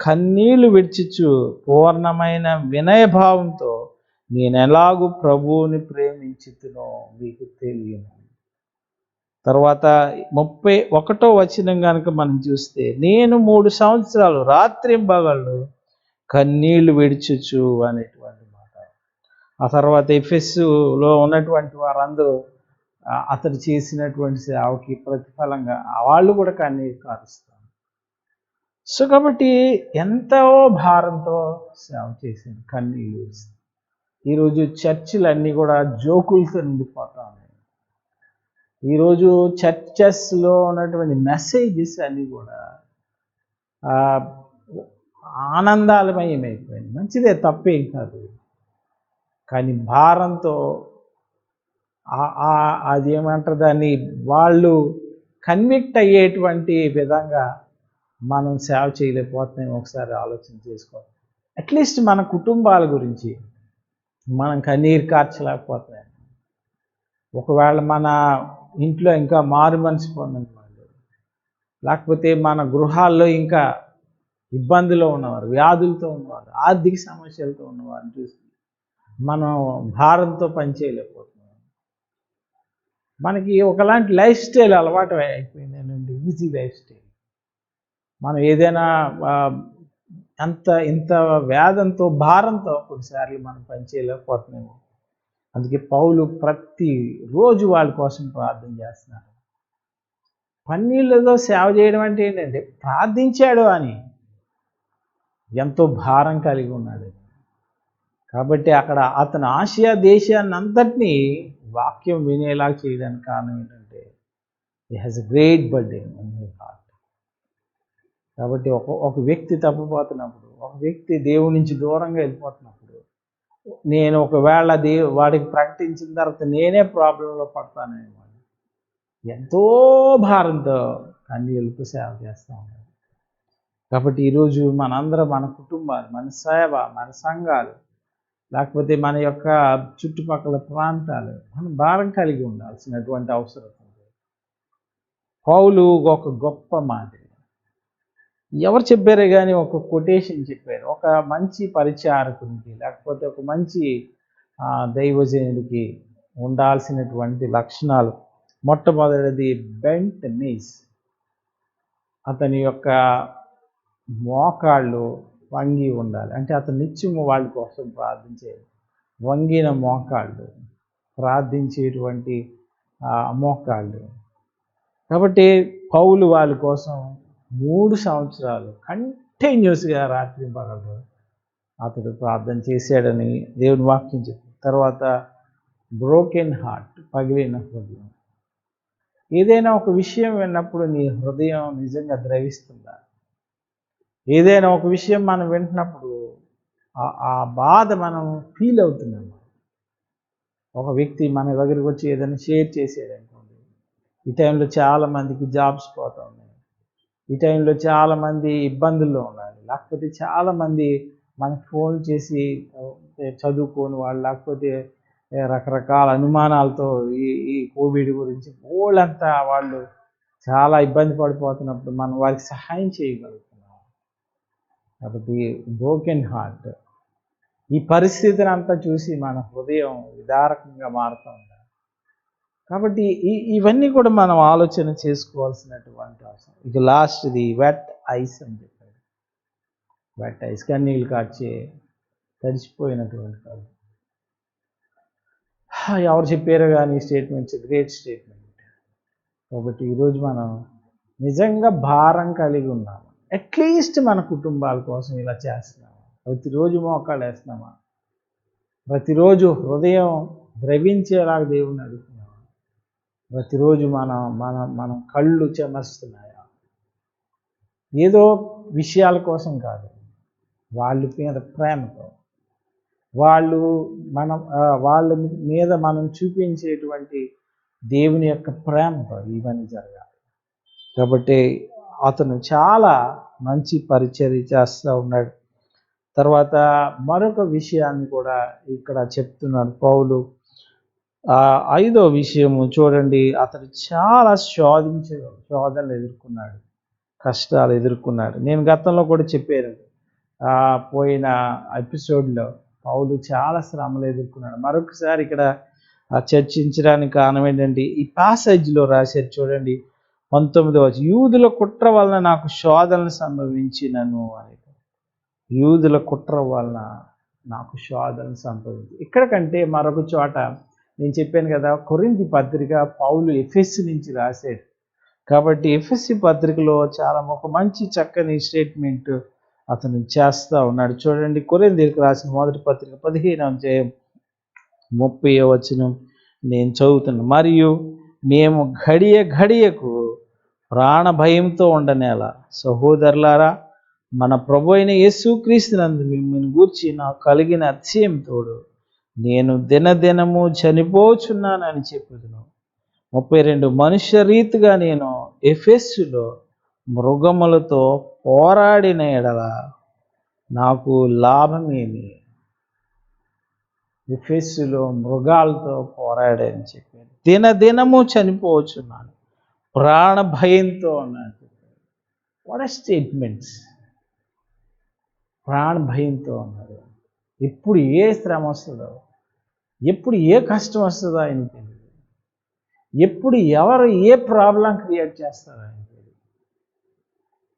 కన్నీళ్లు విడిచిచ్చు పూర్ణమైన వినయభావంతో నేను ఎలాగూ ప్రభువుని ప్రేమించుతునో మీకు తెలియను. తర్వాత 31వ వచనం కనుక మనం చూస్తే, నేను 3 సంవత్సరాలు రాత్రింబగళ్ళు కన్నీళ్లు విడిచుచు అనేటువంటి మాట. ఆ తర్వాత ఎఫెసులో ఉన్నటువంటి వారందరూ అతడు చేసినటువంటి సేవకి ప్రతిఫలంగా వాళ్ళు కూడా కన్నీరు కారుస్తారు. సో కాబట్టి ఎంతో భారంతో సేవ చేశాను, కన్నీళ్ళు విడిచి. ఈరోజు చర్చిలన్నీ కూడా జోకులతో నిండిపోతా ఉన్నాయి. ఈరోజు చర్చెస్లో ఉన్నటువంటి మెసేజెస్ అన్నీ కూడా ఆనందాలమయమైపోయింది. మంచిదే, తప్పేం కాదు. కానీ భారంతో అది ఏమంటారు దాన్ని, వాళ్ళు కన్విక్ట్ అయ్యేటువంటి విధంగా మనం సేవ చేయలేకపోతున్నాం. ఒకసారి ఆలోచన చేసుకోవాలి. అట్లీస్ట్ మన కుటుంబాల గురించి మనం కన్నీరు కార్చలేకపోతున్నాం. ఒకవేళ మన ఇంట్లో ఇంకా మారు మనసు పొందని వాళ్ళు, లేకపోతే మన గృహాల్లో ఇంకా ఇబ్బందులో ఉన్నవారు, వ్యాధులతో ఉన్నవారు, ఆర్థిక సమస్యలతో ఉన్నవారిని చూసి మనం భారంతో పనిచేయలేకపోతున్నాం. మనకి ఒకలాంటి లైఫ్ స్టైల్ అలవాటు అయిపోయిందండి, ఈజీ లైఫ్ స్టైల్. మనం ఏదైనా ఇంత వేదంతో భారంతో కొన్నిసార్లు మనం పనిచేయలేకపోతున్నాము. అందుకే పౌలు ప్రతిరోజు వాళ్ళ కోసం ప్రార్థన చేస్తున్నారు. పన్నీళ్ళతో సేవ చేయడం అంటే ఏంటంటే ప్రార్థించాడు అని, ఎంతో భారం కలిగి ఉన్నాడు. కాబట్టి అక్కడ అతను ఆసియా దేశాన్ని అంతటినీ వాక్యం వినేలా చేయడానికి కారణం ఏంటంటే he has a great burden in his heart. కాబట్టి ఒక వ్యక్తి తప్పిపోతున్నప్పుడు, ఒక వ్యక్తి దేవుడి నుంచి దూరంగా వెళ్ళిపోతున్నప్పుడు, నేను ఒకవేళ వాడికి ప్రకటించిన తర్వాత నేనే ప్రాబ్లంలో పడతానేమో ఎంతో భారంతో కన్నీళ్ళతో సేవ చేస్తూ ఉంటాను. కాబట్టి ఈరోజు మనందరం మన కుటుంబాలు, మన సేవ, మన సంఘాలు, లేకపోతే మన యొక్క చుట్టుపక్కల ప్రాంతాలు మనం భారం కలిగి ఉండాల్సినటువంటి అవసరం ఉంది. పౌలు ఒక గొప్ప మాట ఎవరు చెప్పారే కానీ ఒక కొటేషన్ చెప్పారు. ఒక మంచి పరిచారకునికి లేకపోతే ఒక మంచి దైవజనుడికి ఉండాల్సినటువంటి లక్షణాలు, మొట్టమొదటిది బెంట్ నీస్. అతని యొక్క మోకాళ్ళు వంగి ఉండాలి. అంటే అతను నిత్యము వాళ్ళ కోసం ప్రార్థించేది వంగిన మోకాళ్ళు, ప్రార్థించేటువంటి మోకాళ్ళు. కాబట్టి పౌలు వాళ్ళ కోసం 3 సంవత్సరాలు కంటిన్యూస్గా రాత్రి పగలు అతడు ప్రార్థన చేశాడని దేవుని వాక్యం చెప్పింది. తర్వాత బ్రోకెన్ హార్ట్, పగిలిన హృదయం. ఏదైనా ఒక విషయం విన్నప్పుడు నీ హృదయం నిజంగా ద్రవిస్తుందా? ఏదైనా ఒక విషయం మనం వింటున్నప్పుడు ఆ బాధ మనం ఫీల్ అవుతున్నాము. ఒక వ్యక్తి మన దగ్గరికి వచ్చి ఏదైనా షేర్ చేసేదనుకోండి, ఈ టైంలో చాలామందికి జాబ్స్ పోతా ఉన్నాయి, ఈ టైంలో చాలామంది ఇబ్బందుల్లో ఉన్నారు, లేకపోతే చాలామంది మనకు ఫోన్ చేసి చదువుకోని వాళ్ళు, లేకపోతే రకరకాల అనుమానాలతో ఈ కోవిడ్ గురించి వాళ్ళంతా వాళ్ళు చాలా ఇబ్బంది పడిపోతున్నప్పుడు మనం వారికి సహాయం చేయగలుగుతున్నాం. కాబట్టి బ్రోకెన్ హార్ట్, ఈ పరిస్థితిని అంతా చూసి మన హృదయం విదారకంగా మారుతూ ఉండాలి. కాబట్టి ఇవన్నీ కూడా మనం ఆలోచన చేసుకోవాల్సినటువంటి అవసరం. ఇక లాస్ట్ది వెట్ ఐస్ అని చెప్పాడు. వెట్ ఐస్, కన్నీళ్ళు కార్చే తడిసిపోయినటువంటి కళ్ళు. ఎవరు చెప్పారో కానీ ఈ స్టేట్మెంట్స్ గ్రేట్ స్టేట్మెంట్. కాబట్టి ఈరోజు మనం నిజంగా భారం కలిగి ఉన్నాము. అట్లీస్ట్ మన కుటుంబాల కోసం ఇలా చేస్తున్నాము. ప్రతిరోజు మోకాళ్ళు వేస్తున్నామా? ప్రతిరోజు హృదయం ద్రవించేలాగా దేవుని అడుగుతున్నామా? ప్రతిరోజు మనం కళ్ళు చెమరుస్తున్నాయా? ఏదో విషయాల కోసం కాదు, వాళ్ళ మీద ప్రేమతో, వాళ్ళ మీద మనం చూపించేటువంటి దేవుని యొక్క ప్రేమతో ఇవన్నీ జరగాలి. కాబట్టి అతను చాలా మంచి పరిచర్య చేస్తూ ఉన్నాడు. తర్వాత మరొక విషయాన్ని కూడా ఇక్కడ చెప్తున్నాడు పౌలు. 5వ విషయము చూడండి, అతడు చాలా శోధనలు ఎదుర్కొన్నాడు, కష్టాలు ఎదుర్కొన్నాడు. నేను గతంలో కూడా చెప్పాను, పోయిన ఎపిసోడ్లో పౌలు చాలా శ్రమలు ఎదుర్కొన్నాడు. మరొకసారి ఇక్కడ చర్చించడానికి కారణం ఏంటంటే ఈ ప్యాసేజ్లో రాశారు చూడండి, 19వ వచనం, యూదుల కుట్ర వలన నాకు శోధనలు సంభవించినను అని. యూదుల కుట్ర వలన నాకు శోధనలు సంభవించి. ఇక్కడ కంటే మరొక చోట నేను చెప్పాను కదా, కొరింథీ పత్రిక పౌలు ఎఫెసు నుంచి రాశాడు. కాబట్టి ఎఫెసు పత్రికలో చాలా ఒక మంచి చక్కని స్టేట్మెంట్ అతను చేస్తూ ఉన్నాడు. చూడండి, కొరింథీయులకు రాసిన మొదటి పత్రిక 15వ అధ్యాయం 30వ వచనం నేను చదువుతున్నాను. మరియు మేము ఘడియకు ప్రాణ భయంతో ఉండనేలా సహోదరులారా, మన ప్రభు అయిన యేసుక్రీస్తునందు మిమ్మల్ని గూర్చి నాకు కలిగిన అతిశయంతోడు నేను దినదినము చనిపోచున్నానని చెప్పుదును. 32 మనుష్య రీతిగా నేను ఎఫెసులో మృగములతో పోరాడిన ఎడల నాకు లాభమేమి? ఎఫెసులో మృగాలతో పోరాడని చెప్పాను. దినదినము చనిపోవచ్చున్నాను, ప్రాణ భయంతో ఉన్నాను. What are statements! ప్రాణ భయంతో ఉన్నారు. ఎప్పుడు ఏ శ్రమ వస్తుందో, ఎప్పుడు ఏ కష్టం వస్తుందో ఆయన తెలియదు. ఎప్పుడు ఎవరు ఏ ప్రాబ్లం క్రియేట్ చేస్తారో ఆయన తెలియదు.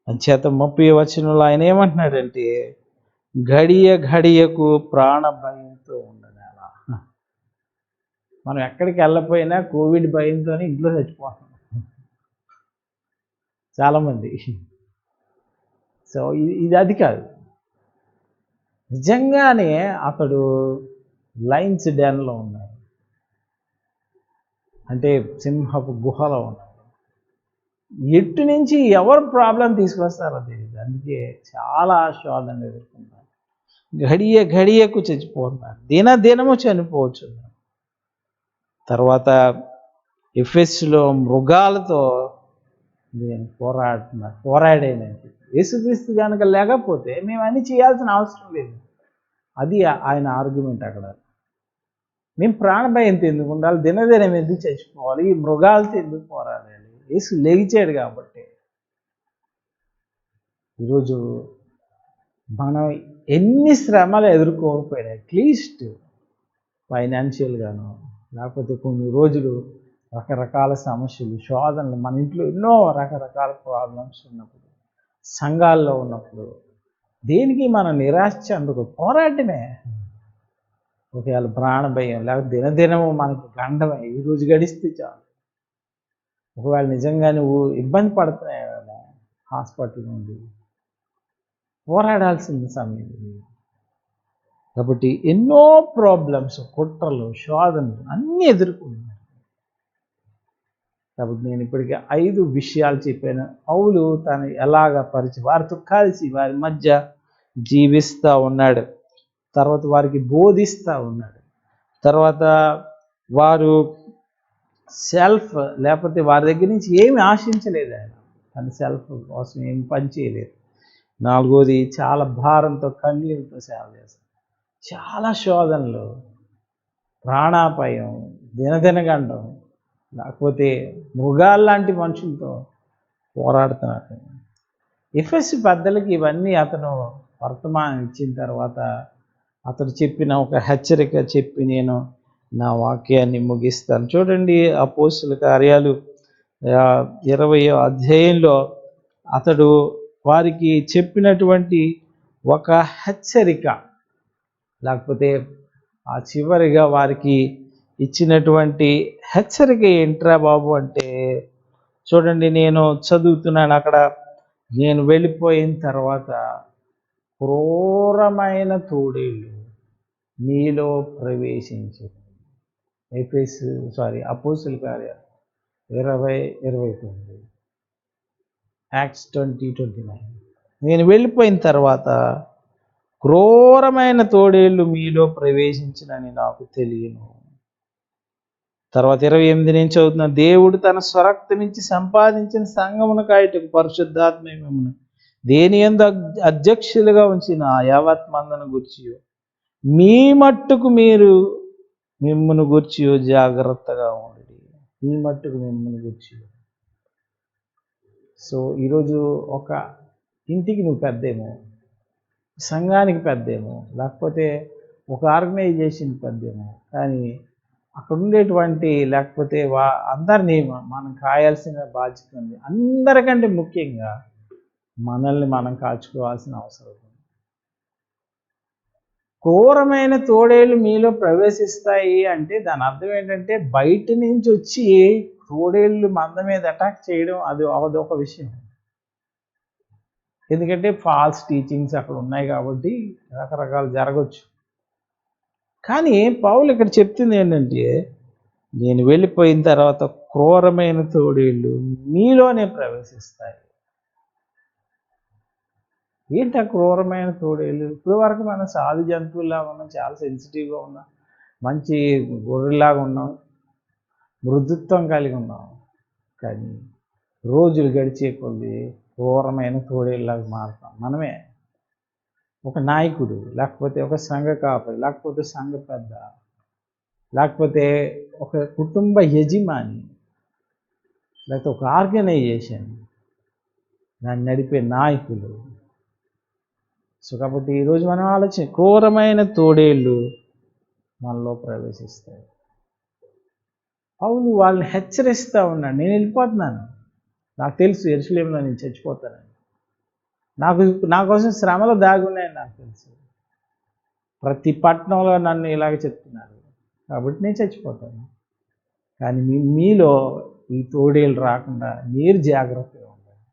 అంచేత 30వ వచనంలో ఆయన ఏమంటున్నాడంటే, ఘడియకు ప్రాణ భయంతో ఉండనేలా. మనం ఎక్కడికి వెళ్ళపోయినా కోవిడ్ భయంతోనే ఇంట్లో చచ్చిపోతున్నాం చాలామంది. సో ఇది అది కాదు. నిజంగానే అతడు లైన్స్ డెన్లో ఉన్నాడు, అంటే సింహపు గుహలో ఉన్నాడు. ఎటు నుంచి ఎవరు ప్రాబ్లం తీసుకొస్తారో తెలియదు. అందుకే చాలా శోధనలు ఎదుర్కొన్నారు. ఘడియకు చచ్చిపోతున్నారు, దినదినము చనిపోవచ్చున్నారు. తర్వాత ఎఫెసులో మృగాలతో నేను పోరాడేనండి. యేసుక్రీస్తు కనుక లేకపోతే మేము అన్నీ చేయాల్సిన అవసరం లేదు. అది ఆయన ఆర్గ్యుమెంట్. అక్కడ మేము ప్రాణభయంతో ఎందుకు ఉండాలి, దినదినం ఎందుకు చచ్చిపోవాలి, ఈ మృగాలతో ఎందుకు పోరాడాలి? యేసు లేచాడు కాబట్టి. ఈరోజు మనం ఎన్ని శ్రమలు ఎదుర్కోకపోయినా, అట్లీస్ట్ ఫైనాన్షియల్గాను, లేకపోతే కొన్ని రోజులు రకరకాల సమస్యలు, శోధనలు, మన ఇంట్లో ఎన్నో రకరకాల ప్రాబ్లమ్స్ ఉన్నప్పుడు, సంఘాల్లో ఉన్నప్పుడు, దేనికి మనం నిరాశ చెందకు, పోరాటమే. ఒకవేళ ప్రాణభయం లేకపోతే దినదినము మనకు గండమే, ఈరోజు గడిస్తే చాలు. ఒకవేళ నిజంగా నువ్వు ఇబ్బంది పడుతున్నాయి కదా, హాస్పిటల్ నుండి పోరాడాల్సిన సమయం. కాబట్టి ఎన్నో ప్రాబ్లమ్స్, కుట్రలు, శోధనలు అన్నీ ఎదుర్కొన్నాను. కాబట్టి నేను ఇప్పటికే 5 విషయాలు చెప్పాను. పౌలు తను ఎలాగ వారితో కలిసి వారి మధ్య జీవిస్తూ ఉన్నాడు. తర్వాత వారికి బోధిస్తూ ఉన్నాడు. తర్వాత వారు లేకపోతే వారి దగ్గర నుంచి ఏమి ఆశించలేదు. ఆయన తన సెల్ఫ్ కోసం ఏమి పని చేయలేదు. 4వది చాలా భారంతో, కన్నీళ్ళతో సేవ చేస్తాడు. చాలా శోధనలు, ప్రాణాపాయం, దినదినగండం, లేకపోతే మృగాల్లాంటి మనుషులతో పోరాడుతున్నాడు. ఎఫెసు పెద్దలకి ఇవన్నీ అతను వర్తమానం ఇచ్చిన తర్వాత అతను చెప్పిన ఒక హెచ్చరిక చెప్పి నేను నా వాక్యాన్ని ముగిస్తాను. చూడండి, అపోస్తుల కార్యాలు 20వ అధ్యాయంలో అతడు వారికి చెప్పినటువంటి ఒక హెచ్చరిక. లేకపోతే ఆ చివరిగా వారికి ఇచ్చినటువంటి హెచ్చరిక ఏంట్రా బాబు అంటే, చూడండి నేను చదువుతున్నాను అక్కడ, నేను వెళ్ళిపోయిన తర్వాత క్రూరమైన తోడేళ్ళు మీలో ప్రవేశించి, అపోస్తుల కార్యాలు 20:29, యాక్ట్స్ 20:29. నేను వెళ్ళిపోయిన తర్వాత క్రూరమైన తోడేళ్ళు మీలో ప్రవేశించినని నాకు తెలియను. తర్వాత 28 నుంచి చదువుతున్నా, దేవుడు తన స్వరక్తమిచ్చి సంపాదించిన సంఘమును కాయటకు పరిశుద్ధాత్మ మిమ్మును దేని యందు అధ్యక్షులుగా ఉంచిన యావత్ మందను గుర్చి మీ మట్టుకు మీరు మిమ్మును గుర్చి జాగ్రత్తగా ఉండండి. మీ మట్టుకు మిమ్మును గుర్చి. సో ఈరోజు ఒక ఇంటికి నువ్వు పెద్దేమో, సంఘానికి పెద్దేమో, లేకపోతే ఒక ఆర్గనైజేషన్ పెద్దేమో, కానీ అక్కడ ఉండేటువంటి లేకపోతే అందరినీ మనం కాయాల్సిన బాధ్యత ఉంది. అందరికంటే ముఖ్యంగా మనల్ని మనం కాచుకోవాల్సిన అవసరం ఉంది. క్రూరమైన తోడేళ్ళు మీలో ప్రవేశిస్తాయి అంటే దాని అర్థం ఏంటంటే, బయట నుంచి వచ్చి తోడేళ్ళు మంద మీద అటాక్ చేయడం అదొక విషయం. ఎందుకంటే ఫాల్స్ టీచింగ్స్ అక్కడ ఉన్నాయి కాబట్టి రకరకాలు జరగవచ్చు. కానీ పౌలు ఇక్కడ చెప్తుంది ఏంటంటే, నేను వెళ్ళిపోయిన తర్వాత క్రూరమైన తోడేళ్ళు మీలోనే ప్రవేశిస్తాయి. ఏంటి ఆ క్రూరమైన తోడేళ్ళు? ఇప్పుడు వరకు మనం సాధు జంతువుల్లాగా ఉన్నాం, చాలా సెన్సిటివ్గా ఉన్నాం, మంచి గొర్రెలాగా ఉన్నాం, మృదుత్వం కలిగి ఉన్నాం. కానీ రోజులు గడిచే కొద్ది క్రూరమైన తోడేళ్ళలాగా మారుతాం మనమే. ఒక నాయకుడు, లేకపోతే ఒక సంఘ కాపరి, లేకపోతే సంఘ పెద్ద, లేకపోతే ఒక కుటుంబ యజమాని, లేకపోతే ఒక ఆర్గనైజేషన్, దాన్ని నడిపే నాయకులు. సో కాబట్టి ఈరోజు మనం క్రూరమైన తోడేళ్ళు మనలో ప్రవేశిస్తాయి. అవును, వాళ్ళని హెచ్చరిస్తూ ఉన్నాడు, నేను వెళ్ళిపోతున్నాను, నాకు తెలుసు యెరూషలేములో నేను చచ్చిపోతానని, నా కోసం శ్రమలు దాగున్నాయని నాకు తెలుసు, ప్రతి పట్టణంలో నన్ను ఇలాగ చెప్తున్నారు కాబట్టి నేను చచ్చిపోతాను. కానీ మీలో ఈ తోడేళ్ళు రాకుండా మీరు జాగ్రత్తగా ఉండాలి.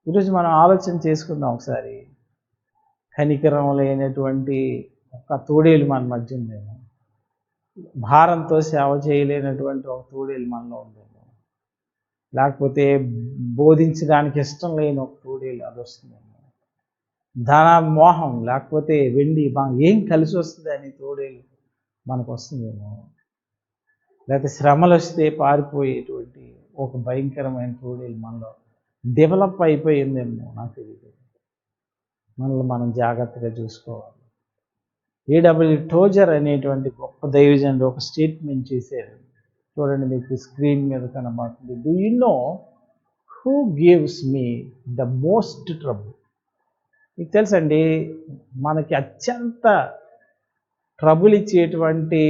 ఈరోజు మనం ఆలోచన చేసుకుందాం ఒకసారి. కనికరం లేనటువంటి ఒక తోడేలు మన మధ్య ఉందేమో, భారంతో సేవ చేయలేనటువంటి ఒక తోడేలు మనలో ఉందేమో, లేకపోతే బోధించడానికి ఇష్టం లేని ఒక తోడేలు అది వస్తుందేమో, ధన మోహం లేకపోతే వెండి ఏం కలిసి వస్తుంది అని తోడేలు మనకు వస్తుందేమో, లేకపోతే శ్రమలు వస్తే పారిపోయేటువంటి ఒక భయంకరమైన తోడేలు మనలో డెవలప్ అయిపోయిందేమో నాకు తెలియదు. మనల్ని మనం జాగ్రత్తగా చూసుకోవాలి. A.W. టోజర్ అనేటువంటి గొప్ప దైవజనుడు ఒక స్టేట్మెంట్ చేశారు, చూడండి మీకు స్క్రీన్ మీద కనబడుతుంది. Do you know who gives me the most trouble? మీకు తెలుసండి, మనకి అత్యంత ట్రబుల్ ఇచ్చేటువంటి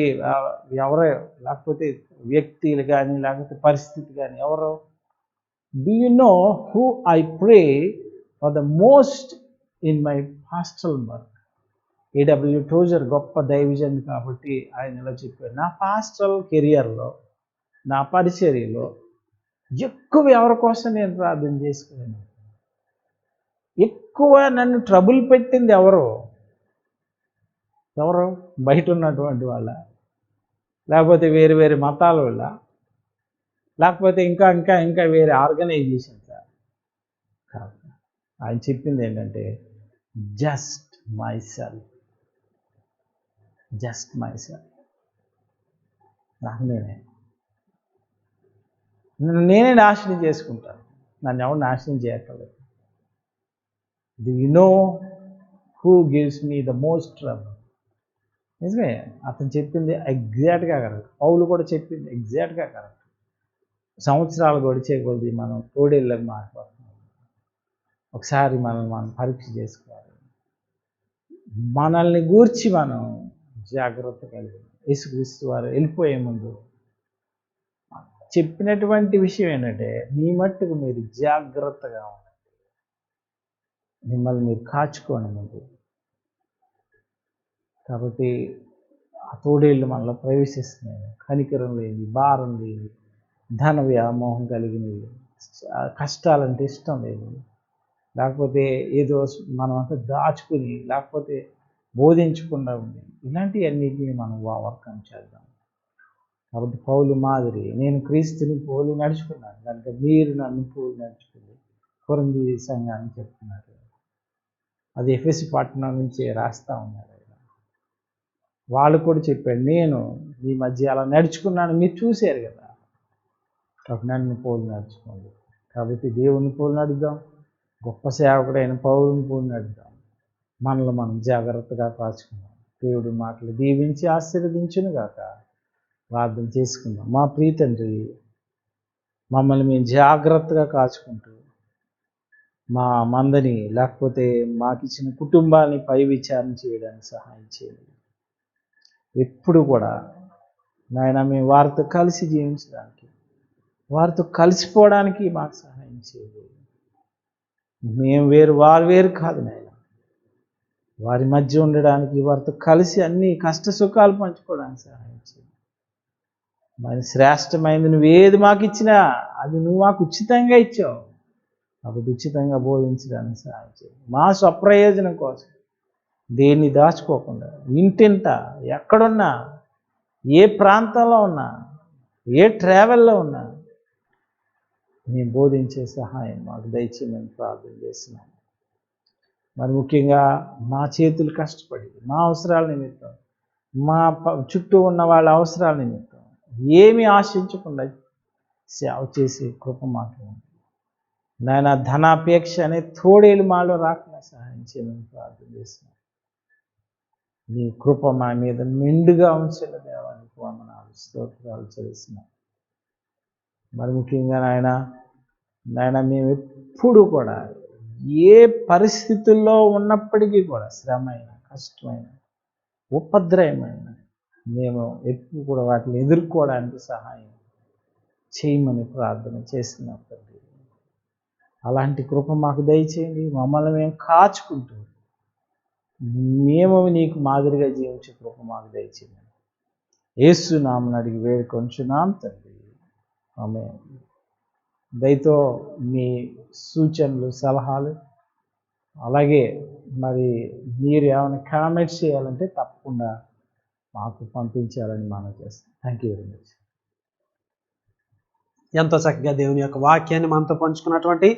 ఎవరో, లేకపోతే వ్యక్తులు కానీ లేకపోతే పరిస్థితి కానీ ఎవరో. Do you know who I pray for the most in my pastoral work? A.W. Tozer గొప్ప దైవజన్ కాబట్టి ఆయన ఇలా చెప్పాడు, నా పాస్టరల్ కెరియర్లో, నా పరిచర్యలో ఎక్కువ ఎవరి కోసం నేను ప్రార్థన చేసుకున్నాను, ఎక్కువ నన్ను ట్రబుల్ పెట్టింది ఎవరు బయట ఉన్నటువంటి వాళ్ళ, లేకపోతే వేరే వేరే మతాల వల్ల, లేకపోతే ఇంకా ఇంకా ఇంకా వేరే ఆర్గనైజేషన్స్ కాదు. ఆయన చెప్పింది ఏంటంటే, జస్ట్ మై సెల్ఫ్, నాకు నేనే నాశనం చేసుకుంటాను, నన్ను ఎవరు నాశనం చేయక్కర్లేదు. Do you know who gives me the most trouble? నిజమే, అతను చెప్పింది ఎగ్జాక్ట్గా కరెక్ట్. పౌలు కూడా చెప్పింది ఎగ్జాక్ట్గా కరెక్ట్. సంవత్సరాలు గడిచే కొద్ది మనం తోడేళ్ళకి మారిపోతున్నాం. ఒకసారి మనం పరీక్ష చేసుకోవాలి, మనల్ని గూర్చి మనం జాగ్రత్త కలిగి. యేసుక్రీస్తు వారు వెళ్ళిపోయే ముందు చెప్పినటువంటి విషయం ఏంటంటే, మీ మట్టుకు మీరు జాగ్రత్తగా ఉండండి, మిమ్మల్ని మీరు కాచుకోండి. ముందు కాబట్టి ఆ తోడేళ్ళు మనలో ప్రవేశిస్తున్నాయి. కనికరం లేని, భారం లేని, ధన వ్యామోహం కలిగినవి, కష్టాలంటే ఇష్టం లేదు, లేకపోతే ఏదో మనం అంతా దాచుకుని, లేకపోతే బోధించకుండా ఉంది, ఇలాంటివన్నిటిని మనం ఓవర్కమ్ చేద్దాం. కాబట్టి పౌలు మాదిరి నేను క్రీస్తుని పోలి నడుచుకున్నాను కనుక మీరు నన్ను పోలి నడుచుకుంది కొరింథీ సంఘాన్ని చెప్తున్నారు. అది ఎఫెసు పట్టణం నుంచి రాస్తా ఉన్నారు. వాళ్ళు కూడా చెప్పాడు, నేను ఈ మధ్య అలా నడుచుకున్నాను, మీరు చూశారు కదా, కాబట్టి నన్ను పోలి నడుచుకోండి. కాబట్టి దేవుని పోలి నడుద్దాం, గొప్ప సేవకుడైన పౌరుని పోలి నడుద్దాం, మనలో మనం జాగ్రత్తగా కాచుకుందాం. దేవుడి మాటలు దీవించి ఆశీర్వదించును గాక. ప్రార్థన చేసుకుందాం. మా ప్రియ తండ్రి, మమ్మల్ని మేము జాగ్రత్తగా కాచుకుంటూ మా మందని, లేకపోతే మాకు ఇచ్చిన కుటుంబాన్ని పై విచారణ చేయడానికి సహాయం చేయండి. ఎప్పుడు కూడా నాయన మేము వారితో కలిసి జీవించడానికి, వారితో కలిసిపోవడానికి మాకు సహాయం చేయండి. మేము వేరు, వారు వేరు కాదు నాయన, వారి మధ్య ఉండడానికి, వారితో కలిసి అన్ని కష్ట సుఖాలు పంచుకోవడానికి సహాయం చేయండి. మరి శ్రేష్టమైనది నువ్వేది మాకు ఇచ్చినా అది నువ్వు మాకు ఉచితంగా ఇచ్చావు, కాబట్టి ఉచితంగా బోధించడానికి సహాయం చేయండి. మా స్వప్రయోజనం కోసం దేన్ని దాచుకోకుండా, ఇంటింట ఎక్కడున్నా, ఏ ప్రాంతంలో ఉన్నా, ఏ ట్రావెల్లో ఉన్నా మేము బోధించే సహాయం మాకు దయచేయమని ప్రార్థన చేస్తున్నాం. మరి ముఖ్యంగా మా చేతులు కష్టపడి మా అవసరాల నిమిత్తం, మా చుట్టూ ఉన్న వాళ్ళ అవసరాల నిమిత్తం ఏమీ ఆశించకుండా సేవ చేసే కృప మాకు నాయన. ధనాపేక్ష అనే తోడేలు మాలో రాకుండా సహాయం చేయమని ప్రార్థన చేస్తున్నాం. నీ కృప మా మీద మెండుగా ఉంచిన దేవానికి వందనాలు, స్తోత్రాలు చెల్లిస్తున్నాం. మరి ముఖ్యంగా నాయన మేము ఎప్పుడు కూడా ఏ పరిస్థితుల్లో ఉన్నప్పటికీ కూడా, శ్రమైన, కష్టమైన, ఉపద్రవమైన, మేము ఎప్పుడు కూడా వాటిని ఎదుర్కోవడానికి సహాయం చేయమని ప్రార్థన చేస్తున్నాం తండ్రి. అలాంటి కృప మాకు దయచేయండి. మమ్మల్ని మేము కాచుకుంటూ మేము నీకు మాదిరిగా జీవించే కృప మాకు దయచేయండి. యేసు నామమున అడిగి వేడుకొంచున్నాం తండ్రి, ఆమేన్. దయతో మీ సూచనలు, సలహాలు, అలాగే మరి మీరు ఏమైనా కామెంట్స్ చేయాలంటే తప్పకుండా మాకు పంపించాలని మనం చేస్తాం. Thank you very much. ఎంతో చక్కగా దేవుని యొక్క వాక్యాన్ని మనతో పంచుకున్నటువంటి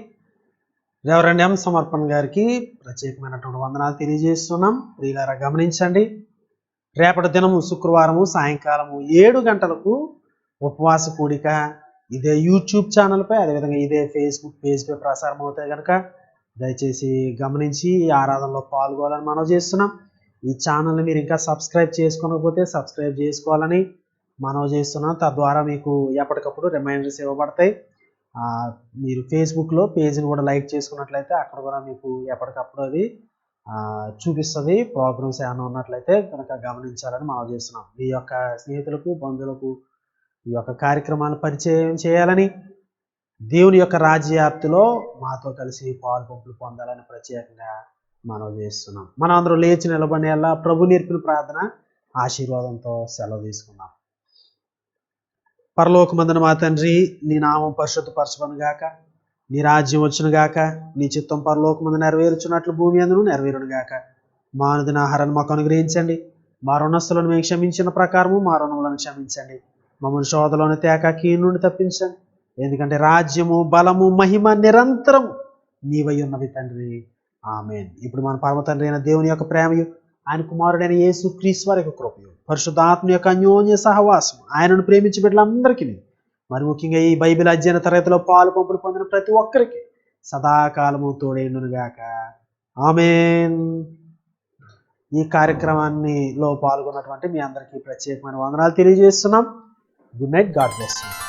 రెవరెండ్ ఎం సమర్పణ గారికి ప్రత్యేకమైనటువంటి వందనాలు తెలియజేస్తున్నాం. ప్రియులారా గమనించండి, రేపటి దినము శుక్రవారము సాయంకాలము 7 గంటలకు ఉపవాస కూడిక ఇదే యూట్యూబ్ ఛానల్పై, అదేవిధంగా ఇదే ఫేస్బుక్ పేజ్పై ప్రసారం అవుతాయి కనుక దయచేసి గమనించి ఈ ఆరాధనలో పాల్గొనాలని మనం చేస్తున్నాం. ఈ ఛానల్ని మీరు ఇంకా సబ్స్క్రైబ్ చేసుకోకపోతే సబ్స్క్రైబ్ చేసుకోవాలని మనం చేస్తున్నాం. తద్వారా మీకు ఎప్పటికప్పుడు రిమైండర్స్ ఇవ్వబడతాయి. మీరు ఫేస్బుక్లో పేజ్ని కూడా లైక్ చేసుకున్నట్లయితే అక్కడ కూడా మీకు ఎప్పటికప్పుడు అది చూపిస్తుంది. ప్రోగ్రామ్స్ ఏమైనా ఉన్నట్లయితే కనుక గమనించాలని మనం చేస్తున్నాం. మీ యొక్క స్నేహితులకు, బంధువులకు ఈ యొక్క కార్యక్రమాన్ని పరిచయం చేయాలని, దేవుని యొక్క రాజ్యవ్యాప్తిలో మాతో కలిసి పాలుపంపులు పొందాలని ప్రత్యేకంగా మనం చేస్తున్నాం. మనం అందరూ లేచి నిలబడి అలా ప్రభు నేర్పిన ప్రార్థన ఆశీర్వాదంతో సెలవు తీసుకున్నాం. పరలోకమందున మా తండ్రి, నీ నామం పరిశుద్ధపరచబడును గాక, నీ రాజ్యం వచ్చును గాక, నీ చిత్తం పరలోకమందు నెరవేర్చున్నట్లు భూమి అందును నెరవేరును గాక. మా అనుదిన ఆహారాన్ని మాకు అనుగ్రహించండి. మా రుణస్తులను మేము క్షమించిన ప్రకారము మా రుణములను క్షమించండి. మమ్మల్ని శోధలోని తేక కీడు నుండి తప్పించండి. ఎందుకంటే రాజ్యము, బలము, మహిమ నిరంతరం నీవై ఉన్నవి తండ్రి. ఆమేన్. ఇప్పుడు మన పరమ తండ్రి అయిన దేవుని యొక్క ప్రేమయు, ఆయన కుమారుడైన యేసు క్రీస్తు వారి యొక్క కృపయు, పరిశుద్ధాత్మ యొక్క అన్యోన్య సహవాసం ఆయనను ప్రేమించి బిడ్డలందరికీ, మరి ముఖ్యంగా ఈ బైబిల్ అధ్యయన తరగతిలో పాలు పంపులు పొందిన ప్రతి ఒక్కరికి సదాకాలము తోడైండును గాక. ఆమేన్. ఈ కార్యక్రమాన్ని పాల్గొన్నటువంటి మీ అందరికీ ప్రత్యేకమైన వందనాలు తెలియజేస్తున్నాం. Good night. God bless you.